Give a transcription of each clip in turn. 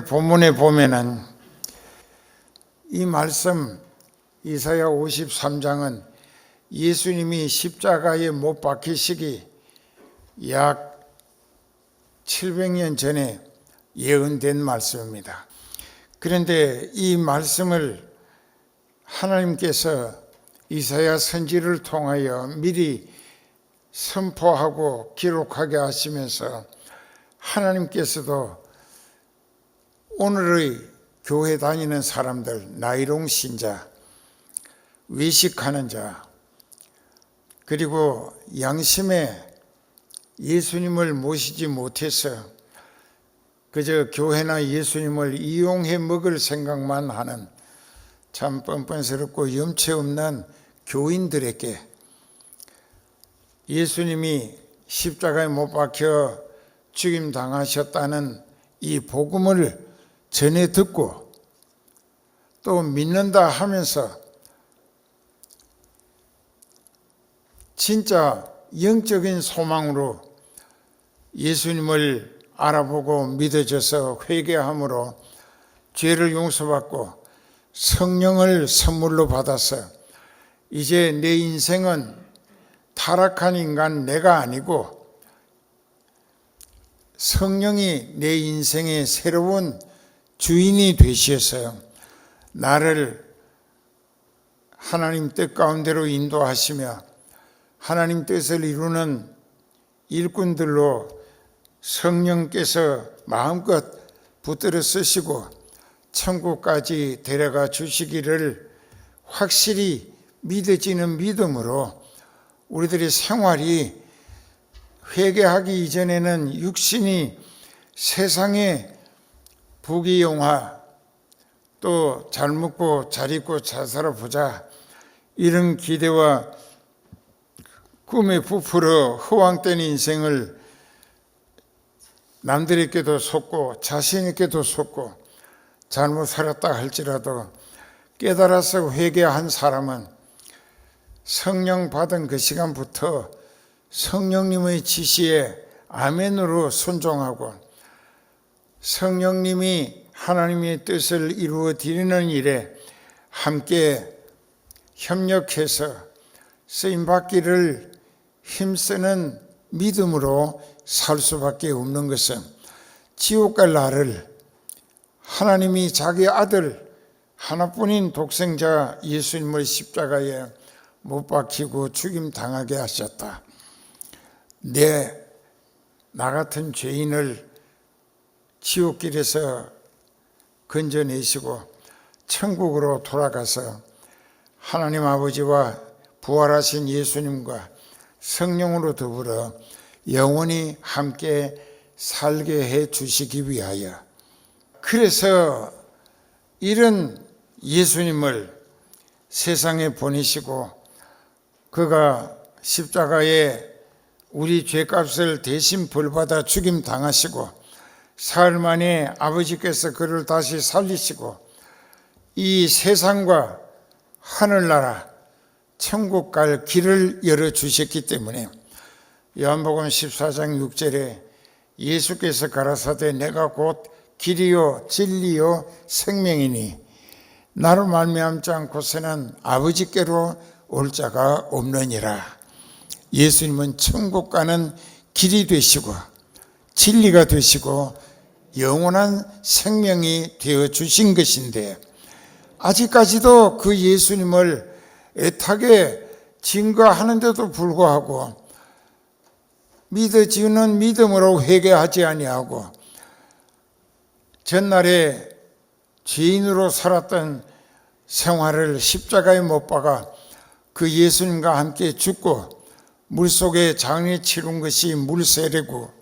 본문에 보면은 이 말씀 이사야 53장은 예수님이 십자가에 못 박히시기 약 700년 전에 예언된 말씀입니다. 그런데 이 말씀을 하나님께서 이사야 선지를 통하여 미리 선포하고 기록하게 하시면서 하나님께서도 오늘의 교회 다니는 사람들, 나이롱 신자, 외식하는 자, 그리고 양심에 예수님을 모시지 못해서 그저 교회나 예수님을 이용해 먹을 생각만 하는 참 뻔뻔스럽고 염치 없는 교인들에게 예수님이 십자가에 못 박혀 죽임 당하셨다는 이 복음을 전해 듣고 또 믿는다 하면서 진짜 영적인 소망으로 예수님을 알아보고 믿어져서 회개함으로 죄를 용서받고 성령을 선물로 받아서 이제 내 인생은 타락한 인간 내가 아니고 성령이 내 인생의 새로운 주인이 되셔서 나를 하나님 뜻 가운데로 인도하시며 하나님 뜻을 이루는 일꾼들로 성령께서 마음껏 붙들어 쓰시고 천국까지 데려가 주시기를 확실히 믿어지는 믿음으로 우리들의 생활이 회개하기 이전에는 육신이 세상의 부귀영화 또 잘 먹고 잘 입고 잘 살아보자 이런 기대와 꿈에 부풀어 허황된 인생을 남들에게도 속고 자신에게도 속고 잘못 살았다 할지라도 깨달아서 회개한 사람은 성령 받은 그 시간부터 성령님의 지시에 아멘으로 순종하고 성령님이 하나님의 뜻을 이루어 드리는 일에 함께 협력해서 쓰임받기를 힘쓰는 믿음으로 살 수밖에 없는 것은 지옥 갈 나를 하나님이 자기 아들 하나뿐인 독생자 예수님을 십자가에 못 박히고 죽임 당하게 하셨다. 나 같은 죄인을 지옥길에서 건져내시고 천국으로 돌아가서 하나님 아버지와 부활하신 예수님과 성령으로 더불어 영원히 함께 살게 해 주시기 위하여 그래서 이런 예수님을 세상에 보내시고 그가 십자가에 우리 죄값을 대신 벌받아 죽임 당하시고 사흘 만에 아버지께서 그를 다시 살리시고 이 세상과 하늘나라 천국 갈 길을 열어주셨기 때문에 요한복음 14장 6절에 예수께서 가라사대 내가 곧 길이요 진리요 생명이니 나로 말미암지 않고서는 아버지께로 올 자가 없느니라. 예수님은 천국 가는 길이 되시고 진리가 되시고 영원한 생명이 되어주신 것인데 아직까지도 그 예수님을 애타게 증거하는데도 불구하고 믿어지는 믿음으로 회개하지 아니하고 전날에 죄인으로 살았던 생활을 십자가에 못 박아 그 예수님과 함께 죽고 물속에 장례 치른 것이 물세례고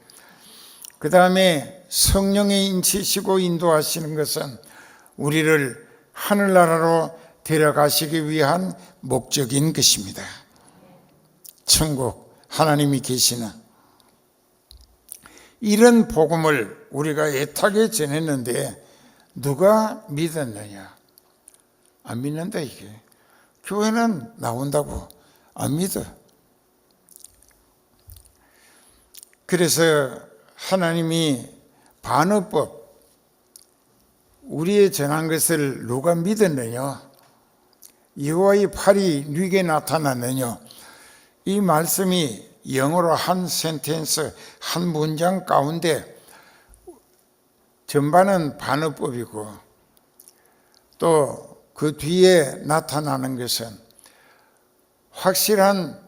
그 다음에 성령의 인치시고 인도하시는 것은 우리를 하늘나라로 데려가시기 위한 목적인 것입니다. 천국 하나님이 계시는 이런 복음을 우리가 애타게 전했는데 누가 믿었느냐? 안 믿는다 이게. 교회는 나온다고 안 믿어. 그래서 하나님이 반어법, 우리의 전한 것을 누가 믿었느냐? 여호와의 팔이 네게 나타났느냐? 이 말씀이 영어로 한 센텐스, 한 문장 가운데 전반은 반어법이고 또 그 뒤에 나타나는 것은 확실한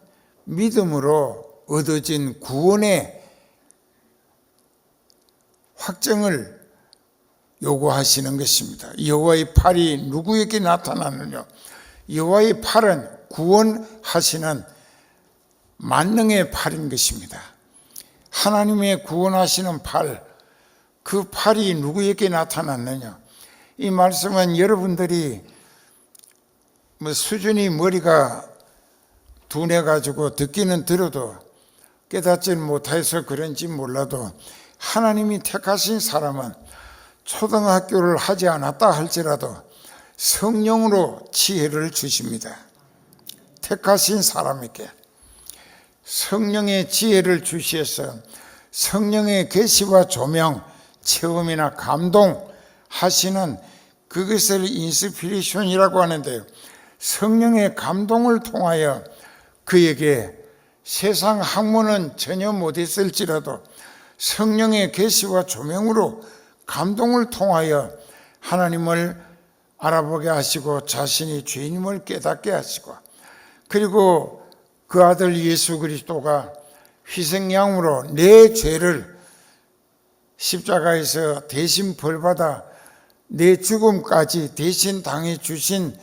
믿음으로 얻어진 구원의 확정을 요구하시는 것입니다. 여호와의 팔이 누구에게 나타났느냐? 여호와의 팔은 구원하시는 만능의 팔인 것입니다. 하나님의 구원하시는 팔, 그 팔이 누구에게 나타났느냐? 이 말씀은 여러분들이 수준이 머리가 둔해가지고 듣기는 들어도 깨닫지 못해서 그런지 몰라도 하나님이 택하신 사람은 초등학교를 하지 않았다 할지라도 성령으로 지혜를 주십니다. 택하신 사람에게 성령의 지혜를 주시어서 성령의 계시와 조명, 체험이나 감동하시는 그것을 인스피레이션이라고 하는데요. 성령의 감동을 통하여 그에게 세상 학문은 전혀 못했을지라도 성령의 계시와 조명으로 감동을 통하여 하나님을 알아보게 하시고 자신이 죄인임을 깨닫게 하시고 그리고 그 아들 예수 그리스도가 희생양으로 내 죄를 십자가에서 대신 벌받아 내 죽음까지 대신 당해 주신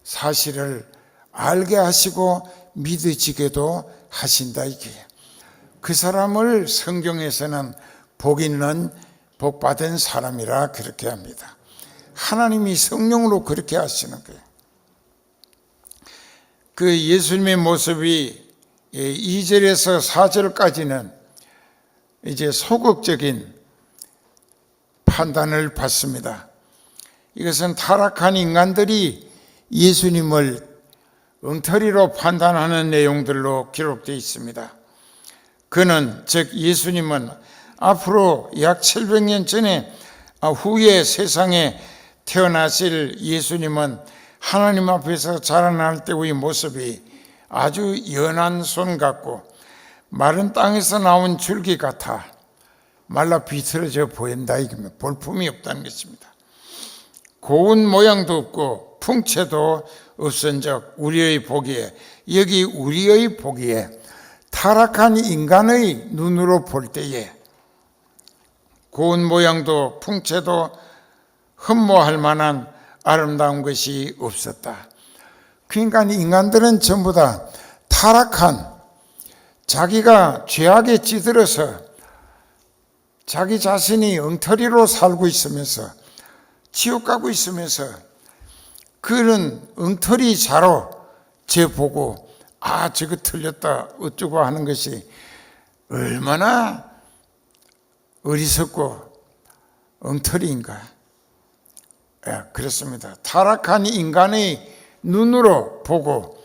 사실을 알게 하시고 믿어지게도 하신다. 이게 그 사람을 성경에서는 복 있는 복 받은 사람이라 그렇게 합니다. 하나님이 성령으로 그렇게 하시는 거예요. 그 예수님의 모습이 2절에서 4절까지는 이제 소극적인 판단을 받습니다. 이것은 타락한 인간들이 예수님을 엉터리로 판단하는 내용들로 기록되어 있습니다. 그는 즉 예수님은 앞으로 약 700년 전에 후에 세상에 태어나실 예수님은 하나님 앞에서 자라날 때의 모습이 아주 연한 손 같고 마른 땅에서 나온 줄기 같아 말라 비틀어져 보인다. 이게 볼품이 없다는 것입니다. 고운 모양도 없고 풍채도 없은즉 우리의 보기에, 여기 우리의 보기에 타락한 인간의 눈으로 볼 때에 고운 모양도 풍채도 흠모할 만한 아름다운 것이 없었다. 그러니까 인간들은 전부 다 타락한, 자기가 죄악에 찌들어서 자기 자신이 엉터리로 살고 있으면서 지옥 가고 있으면서 그런 엉터리 자로 제 보고 저거 틀렸다 어쩌고 하는 것이 얼마나 어리석고 엉터리인가. 그렇습니다. 타락한 인간의 눈으로 보고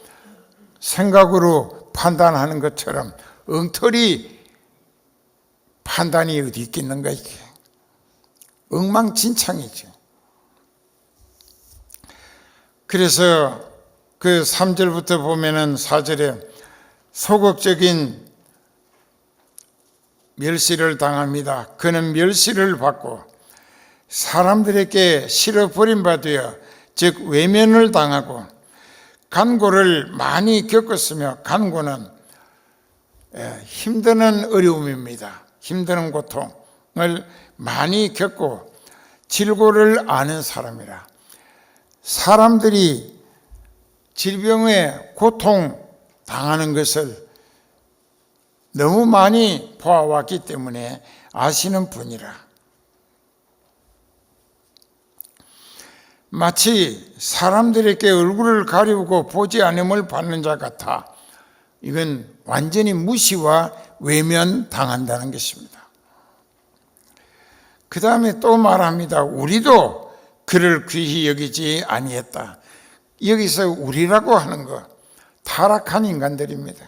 생각으로 판단하는 것처럼 엉터리 판단이 어디 있겠는가. 이게 엉망진창이죠. 그래서 그 3절부터 보면은 4절에 소극적인 멸시를 당합니다. 그는 멸시를 받고 사람들에게 실어 버림받으여 즉 외면을 당하고 간고를 많이 겪었으며 간고는 힘드는 어려움입니다. 힘드는 고통을 많이 겪고 질고를 아는 사람이라. 사람들이 질병에 고통 당하는 것을 너무 많이 보아왔기 때문에 아시는 분이라. 마치 사람들에게 얼굴을 가리우고 보지 않음을 받는 자 같아. 이건 완전히 무시와 외면 당한다는 것입니다. 그 다음에 또 말합니다. 우리도 그를 귀히 여기지 아니했다. 여기서 우리라고 하는 거 타락한 인간들입니다.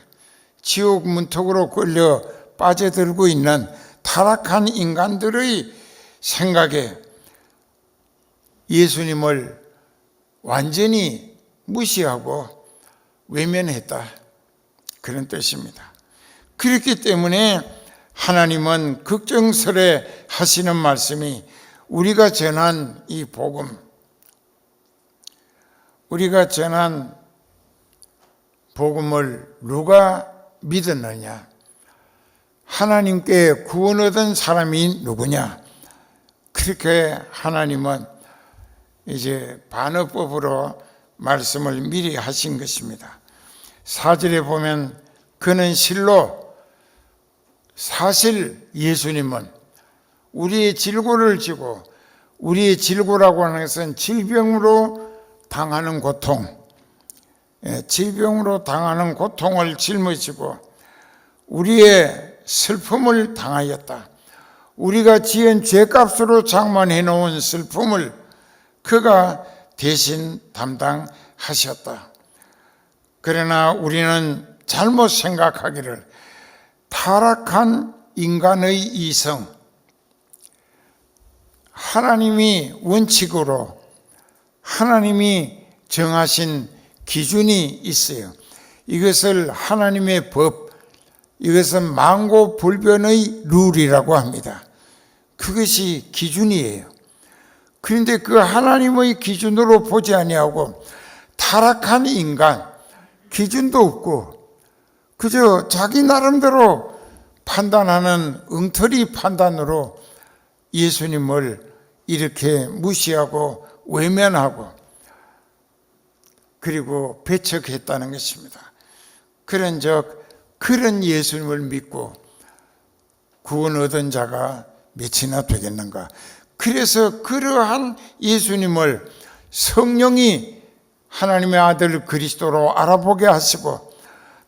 지옥 문턱으로 끌려 빠져들고 있는 타락한 인간들의 생각에 예수님을 완전히 무시하고 외면했다, 그런 뜻입니다. 그렇기 때문에 하나님은 걱정스레 하시는 말씀이 우리가 전한 이 복음, 우리가 전한 복음을 누가 믿었느냐, 하나님께 구원 얻은 사람이 누구냐, 그렇게 하나님은 이제 반어법으로 말씀을 미리 하신 것입니다. 4절에 보면 그는 실로, 사실 예수님은 우리의 질고를 지고, 우리의 질고라고 하는 것은 질병으로 당하는 고통, 질병으로 당하는 고통을 짊어지고 우리의 슬픔을 당하였다. 우리가 지은 죄값으로 장만해 놓은 슬픔을 그가 대신 담당하셨다. 그러나 우리는 잘못 생각하기를 타락한 인간의 이성, 하나님이 원칙으로 하나님이 정하신 기준이 있어요. 이것을 하나님의 법, 이것은 만고불변의 룰이라고 합니다. 그것이 기준이에요. 그런데 그 하나님의 기준으로 보지 아니하고 타락한 인간, 기준도 없고 그저 자기 나름대로 판단하는 엉터리 판단으로 예수님을 이렇게 무시하고 외면하고 그리고 배척했다는 것입니다. 그런즉 그런 예수님을 믿고 구원 얻은 자가 몇이나 되겠는가. 그래서 그러한 예수님을 성령이 하나님의 아들 그리스도로 알아보게 하시고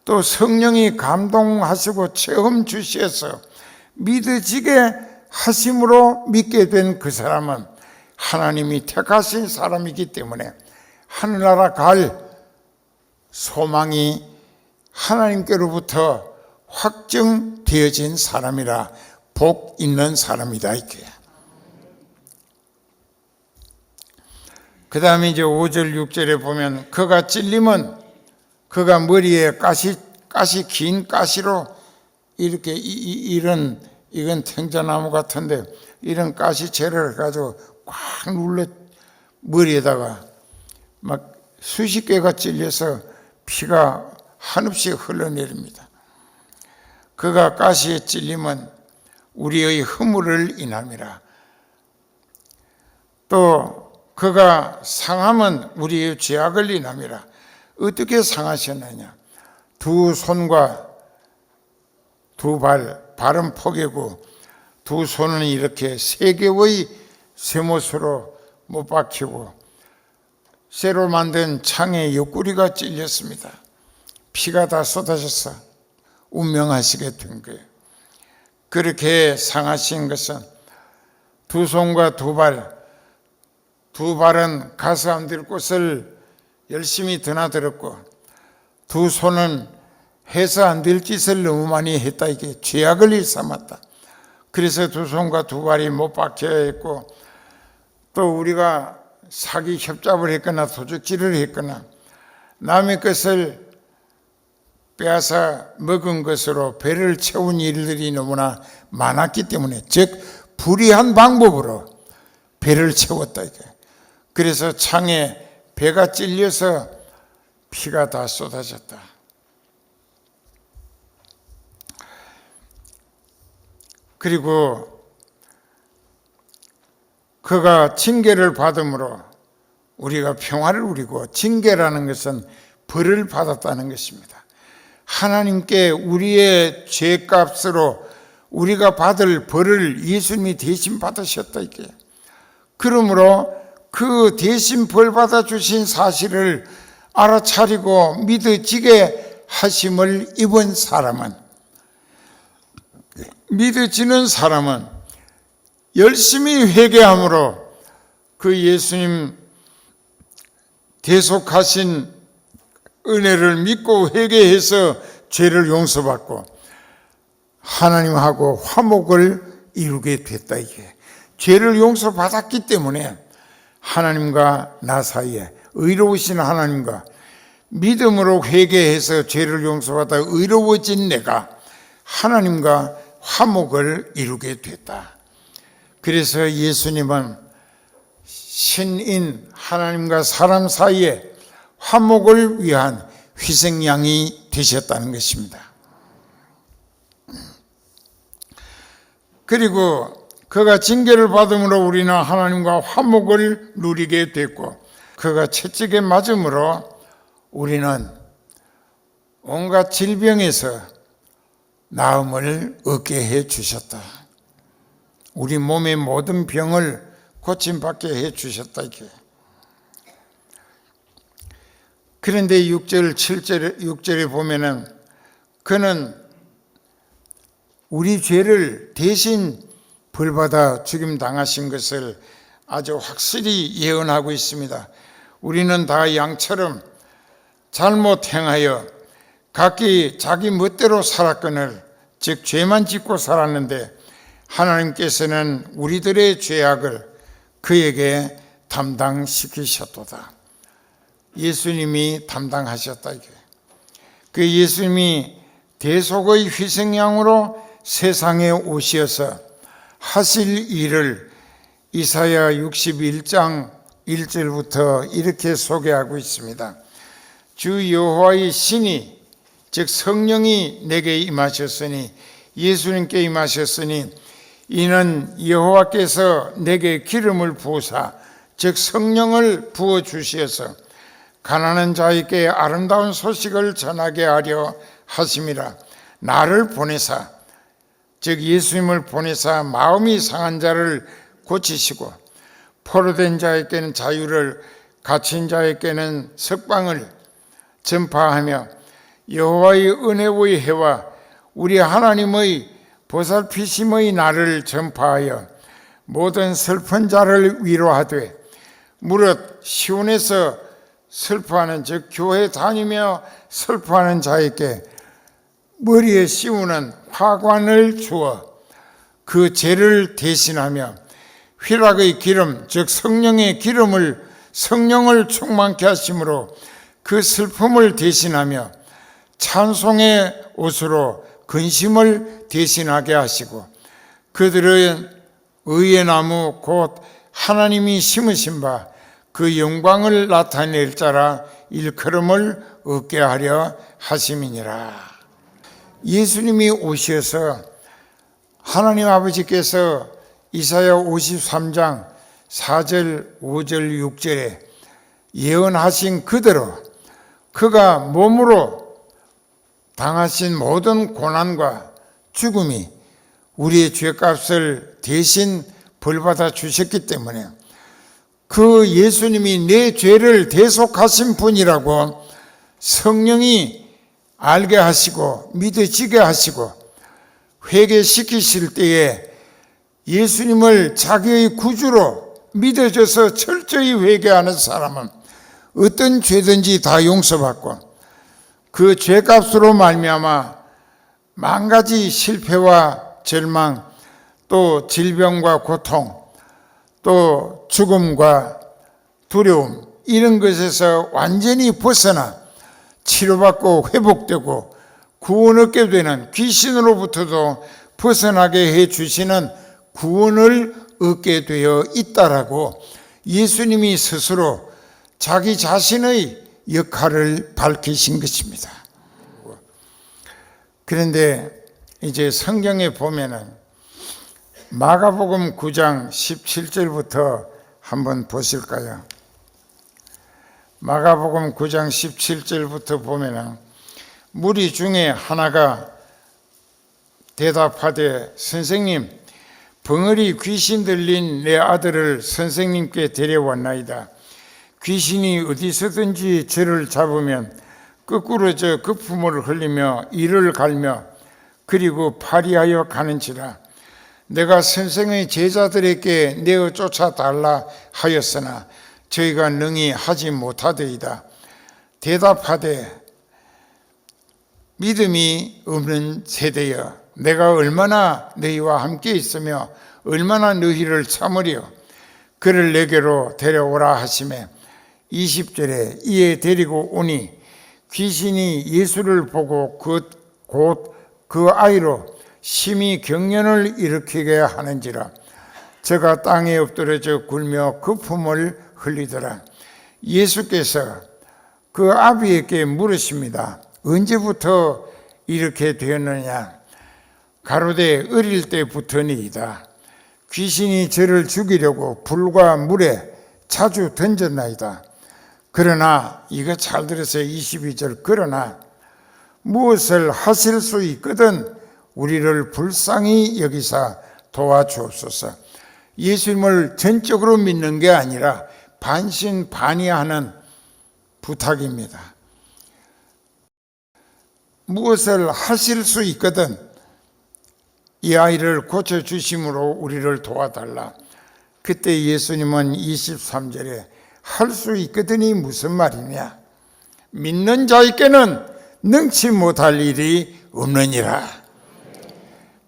또 성령이 감동하시고 체험 주시어서 믿어지게 하심으로 믿게 된 그 사람은 하나님이 택하신 사람이기 때문에 하늘나라 갈 소망이 하나님께로부터 확정되어진 사람이라 복 있는 사람이다, 이게. 그 다음에 이제 5절 6절에 보면 그가 찔림은 그가 머리에 가시 긴 가시로 이렇게 이건 생자나무 같은데 이런 가시채를 가지고 꽉 눌러 머리에다가 막 수십 개가 찔려서 피가 한없이 흘러내립니다. 그가 가시에 찔림은 우리의 허물을 인함이라. 또 그가 상함은 우리의 죄악을 인함이라. 어떻게 상하셨느냐? 두 손과 두 발, 발은 포개고 두 손은 이렇게 세 개의 쇠못으로 못 박히고 쇠로 만든 창에 옆구리가 찔렸습니다. 피가 다 쏟아져서 운명하시게 된 거예요. 그렇게 상하신 것은 두 손과 두 발은 가서 안 될 곳을 열심히 드나들었고 두 손은 해서 안 될 짓을 너무 많이 했다, 이게 죄악을 일삼았다. 그래서 두 손과 두 발이 못 박혀야 했고 또 우리가 사기 협잡을 했거나 도둑질을 했거나 남의 것을 빼앗아 먹은 것으로 배를 채운 일들이 너무나 많았기 때문에, 즉 불의한 방법으로 배를 채웠다, 이게. 그래서 창에 배가 찔려서 피가 다 쏟아졌다. 그리고 그가 징계를 받음으로 우리가 평화를 누리고, 징계라는 것은 벌을 받았다는 것입니다. 하나님께 우리의 죄값으로 우리가 받을 벌을 예수님이 대신 받으셨다, 이게. 그러므로 그 대신 벌 받아주신 사실을 알아차리고 믿어지게 하심을 입은 사람은, 믿어지는 사람은 열심히 회개함으로 그 예수님 대속하신 은혜를 믿고 회개해서 죄를 용서받고 하나님하고 화목을 이루게 됐다, 이게. 죄를 용서받았기 때문에 하나님과 나 사이에, 의로우신 하나님과 믿음으로 회개해서 죄를 용서받아 의로워진 내가 하나님과 화목을 이루게 됐다. 그래서 예수님은 신인 하나님과 사람 사이에 화목을 위한 희생양이 되셨다는 것입니다. 그리고 그가 징계를 받음으로 우리는 하나님과 화목을 누리게 됐고, 그가 채찍에 맞음으로 우리는 온갖 질병에서 나음을 얻게 해 주셨다. 우리 몸의 모든 병을 고침받게 해 주셨다. 이게. 그런데 6절에 보면은 그는 우리 죄를 대신 벌받아 죽임 당하신 것을 아주 확실히 예언하고 있습니다. 우리는 다 양처럼 잘못 행하여 각기 자기 멋대로 살았거늘, 즉 죄만 짓고 살았는데 하나님께서는 우리들의 죄악을 그에게 담당시키셨도다. 예수님이 담당하셨다. 그 예수님이 대속의 희생양으로 세상에 오셔서 하실 일을 이사야 61장 1절부터 이렇게 소개하고 있습니다. 주 여호와의 신이, 즉 성령이 내게 임하셨으니, 예수님께 임하셨으니, 이는 여호와께서 내게 기름을 부으사, 즉 성령을 부어 주시어서 가난한 자에게 아름다운 소식을 전하게 하려 하심이라. 나를 보내사, 즉 예수님을 보내사 마음이 상한 자를 고치시고, 포로된 자에게는 자유를, 갇힌 자에게는 석방을 전파하며, 여호와의 은혜의 해와 우리 하나님의 보살피심의 날을 전파하여 모든 슬픈 자를 위로하되, 무릇 시온에서 슬퍼하는, 즉 교회 다니며 슬퍼하는 자에게 머리에 씌우는 화관을 주어 그 죄를 대신하며 휘락의 기름, 즉 성령의 기름을, 성령을 충만케 하심으로 그 슬픔을 대신하며 찬송의 옷으로 근심을 대신하게 하시고, 그들은 의의 나무 곧 하나님이 심으신 바 그 영광을 나타낼 자라 일컬음을 얻게 하려 하심이니라. 예수님이 오셔서 하나님 아버지께서 이사야 53장 4절, 5절, 6절에 예언하신 그대로 그가 몸으로 당하신 모든 고난과 죽음이 우리의 죄값을 대신 벌받아 주셨기 때문에 그 예수님이 내 죄를 대속하신 분이라고 성령이 알게 하시고 믿어지게 하시고 회개시키실 때에 예수님을 자기의 구주로 믿어져서 철저히 회개하는 사람은 어떤 죄든지 다 용서받고 그 죄값으로 말미암아 만가지 실패와 절망, 또 질병과 고통, 또 죽음과 두려움, 이런 것에서 완전히 벗어나 치료받고 회복되고 구원 얻게 되는, 귀신으로부터도 벗어나게 해 주시는 구원을 얻게 되어 있다라고 예수님이 스스로 자기 자신의 역할을 밝히신 것입니다. 그런데 이제 성경에 보면은 마가복음 9장 17절부터 한번 보실까요? 마가복음 9장 17절부터 보면은 무리 중에 하나가 대답하되, 선생님, 벙어리 귀신 들린 내 아들을 선생님께 데려왔나이다. 귀신이 어디서든지 저를 잡으면 거꾸러져 거품을 흘리며 이를 갈며 그리고 파리하여 가는지라. 내가 선생의 제자들에게 내어 쫓아달라 하였으나 저희가 능히 하지 못하더이다. 대답하되, 믿음이 없는 세대여, 내가 얼마나 너희와 함께 있으며 얼마나 너희를 참으려. 그를 내게로 데려오라 하시매 20절에 이에 데리고 오니 귀신이 예수를 보고 곧 그 아이로 심히 경련을 일으키게 하는지라. 저가 땅에 엎드려져 굴며 그 품을 흘리더라. 예수께서 그 아비에게 물으십니다. 언제부터 이렇게 되었느냐? 가로되 어릴 때부터니이다. 귀신이 저를 죽이려고 불과 물에 자주 던졌나이다. 그러나 이거 잘 들으세요. 22절 그러나 무엇을 하실 수 있거든 우리를 불쌍히 여기사 도와주옵소서. 예수님을 전적으로 믿는 게 아니라 반신반의하는 부탁입니다. 무엇을 하실 수 있거든 이 아이를 고쳐주심으로 우리를 도와달라. 그때 예수님은 23절에 할 수 있거든이 무슨 말이냐? 믿는 자에게는 능치 못할 일이 없느니라.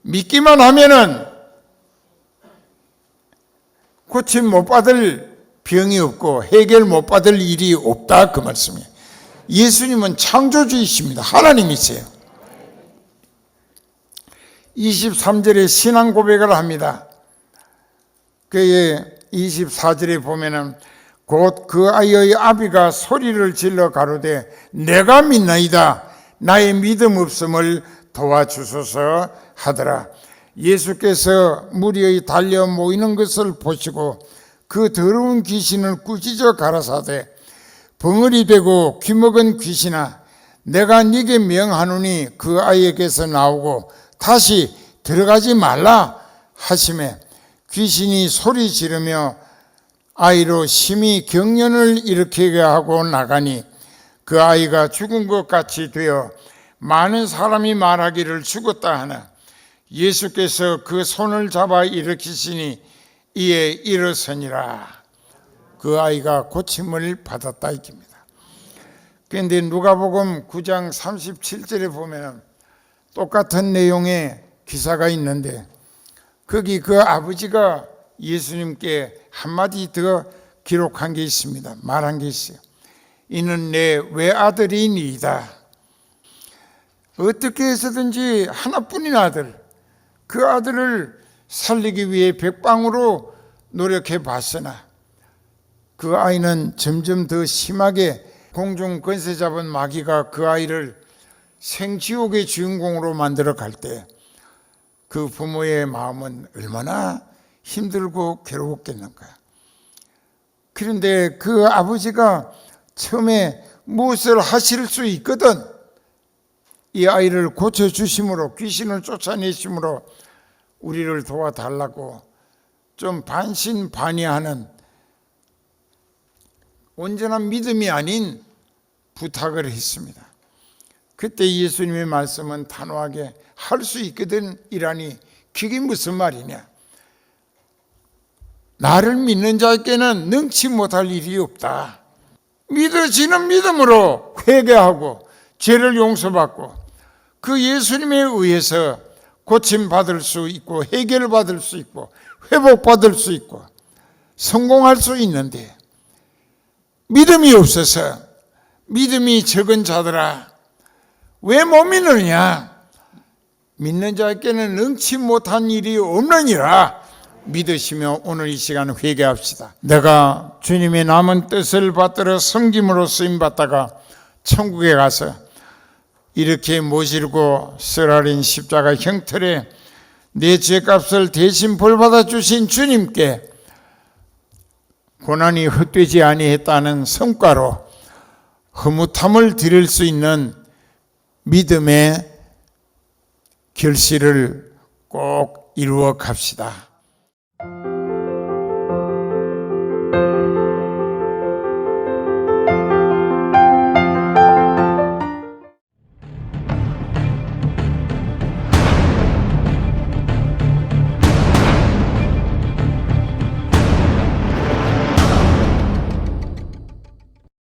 믿기만 하면은 고침 못 받을 병이 없고 해결 못 받을 일이 없다 그 말씀이에요. 예수님은 창조주이십니다. 하나님이세요. 23절에 신앙 고백을 합니다. 그의 24절에 보면은 곧 그 아이의 아비가 소리를 질러 가로되 내가 믿나이다. 나의 믿음 없음을 도와주소서 하더라. 예수께서 무리의 달려 모이는 것을 보시고 그 더러운 귀신을 꾸짖어 가라사대 벙어리 되고 귀먹은 귀신아 내가 네게 명하노니 그 아이에게서 나오고 다시 들어가지 말라 하시매 귀신이 소리 지르며 아이로 심히 경련을 일으키게 하고 나가니 그 아이가 죽은 것 같이 되어 많은 사람이 말하기를 죽었다 하나 예수께서 그 손을 잡아 일으키시니 이에 일어서니라. 그 아이가 고침을 받았다 이깁니다. 그런데 누가복음 9장 37절에 보면 똑같은 내용의 기사가 있는데 거기 그 아버지가 예수님께 한마디 더 기록한 게 있습니다. 말한 게 있어요. 이는 내 외아들이니이다. 어떻게 해서든지 하나뿐인 아들, 그 아들을 살리기 위해 백방으로 노력해 봤으나 그 아이는 점점 더 심하게 공중 권세 잡은 마귀가 그 아이를 생지옥의 주인공으로 만들어 갈 때 그 부모의 마음은 얼마나 힘들고 괴로웠겠는가. 그런데 그 아버지가 처음에 무엇을 하실 수 있거든 이 아이를 고쳐주심으로 귀신을 쫓아내심으로 우리를 도와달라고 좀 반신반의하는 온전한 믿음이 아닌 부탁을 했습니다. 그때 예수님의 말씀은 단호하게 할 수 있거든 이라니 그게 무슨 말이냐? 나를 믿는 자에게는 능치 못할 일이 없다. 믿어지는 믿음으로 회개하고 죄를 용서받고 그 예수님에 의해서 고침받을 수 있고 해결받을 수 있고 회복받을 수 있고 성공할 수 있는데 믿음이 없어서 믿음이 적은 자들아 왜 못 믿느냐? 믿는 자에게는 능치 못한 일이 없느니라. 믿으시며 오늘 이 시간 회개합시다. 내가 주님의 남은 뜻을 받들어 섬김으로 쓰임받다가 천국에 가서 이렇게 모시고 쓰라린 십자가 형틀에 내 죄값을 대신 벌받아 주신 주님께 고난이 헛되지 아니했다는 성과로 흐뭇함을 드릴 수 있는 믿음의 결실을 꼭 이루어 갑시다.